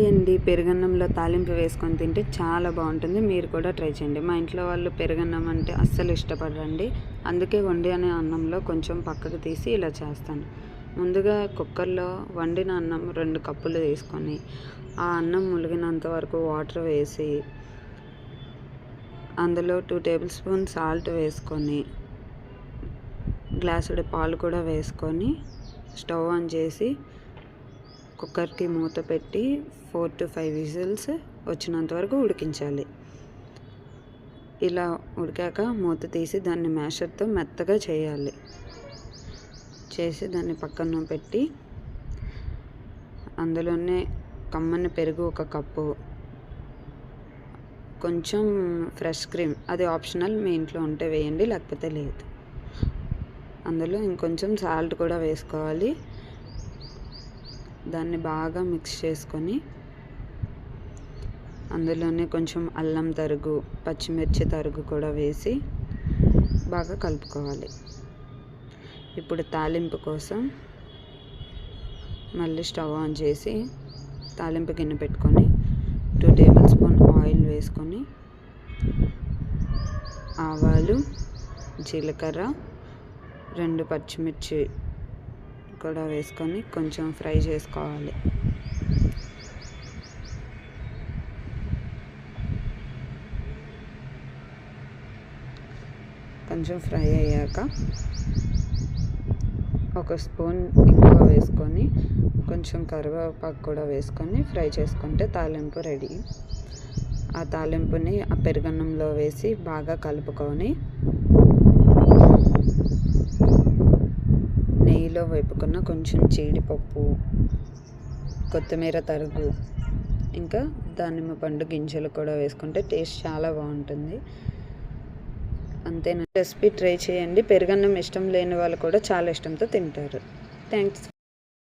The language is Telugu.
అండి, పెరుగన్నంలో తాలింపు వేసుకొని తింటే చాలా బాగుంటుంది. మీరు కూడా ట్రై చేయండి. మా ఇంట్లో వాళ్ళు పెరుగన్నం అంటే అస్సలు ఇష్టపడరండి. అందుకే వండి అనే అన్నంలో కొంచెం పక్కకు తీసి ఇలా చేస్తాను. ముందుగా కుక్కర్లో వండిన అన్నం 2 కప్పులు తీసుకొని ఆ అన్నం ములిగినంత వరకు వాటర్ వేసి అందులో 2 టేబుల్ స్పూన్ సాల్ట్ వేసుకొని గ్లాసుడు పాలు కూడా వేసుకొని స్టవ్ ఆన్ చేసి కుక్కర్కి మూత పెట్టి 4 to 5 విజిల్స్ వచ్చినంత వరకు ఉడికించాలి. ఇలా ఉడికాక మూత తీసి దాన్ని మ్యాషర్తో మెత్తగా చేయాలి. చేసి దాన్ని పక్కన పెట్టి అందులోనే కమ్మని పెరుగు 1 కప్పు, కొంచెం ఫ్రెష్ క్రీమ్, అది ఆప్షనల్, మీ ఇంట్లో ఉంటే వేయండి లేకపోతే లేదు. అందులో ఇంకొంచెం సాల్ట్ కూడా వేసుకోవాలి. దాన్ని బాగా మిక్స్ చేసుకొని అందులోనే కొంచెం అల్లం తరుగు, పచ్చిమిర్చి తరుగు కూడా వేసి బాగా కలుపుకోవాలి. ఇప్పుడు తాలింపు కోసం మళ్ళీ స్టవ్ ఆన్ చేసి తాలింపు గిన్నె పెట్టుకొని 2 టేబుల్ స్పూన్ ఆయిల్ వేసుకొని ఆవాలు, జీలకర్ర, 2 పచ్చిమిర్చి కూడా వేసుకొని కొంచెం ఫ్రై చేసుకోవాలి. కొంచెం ఫ్రై అయ్యాక 1 స్పూన్ ఇంగువ వేసుకొని కొంచెం కరివేపాకు కూడా వేసుకొని ఫ్రై చేసుకుంటే తాలింపు రెడీ. ఆ తాలింపుని ఆ పెరుగన్నంలో వేసి బాగా కలుపుకొని నెయ్యిలో వేపుకున్న కొంచెం జీడిపప్పు, కొత్తిమీర తరుగు, ఇంకా దానిమ్మ పండు గింజలు కూడా వేసుకుంటే టేస్ట్ చాలా బాగుంటుంది. అంతేనా, రెసిపీ ట్రై చేయండి. పెరుగన్నం ఇష్టం లేని వాళ్ళు కూడా చాలా ఇష్టంతో తింటారు. థ్యాంక్స్.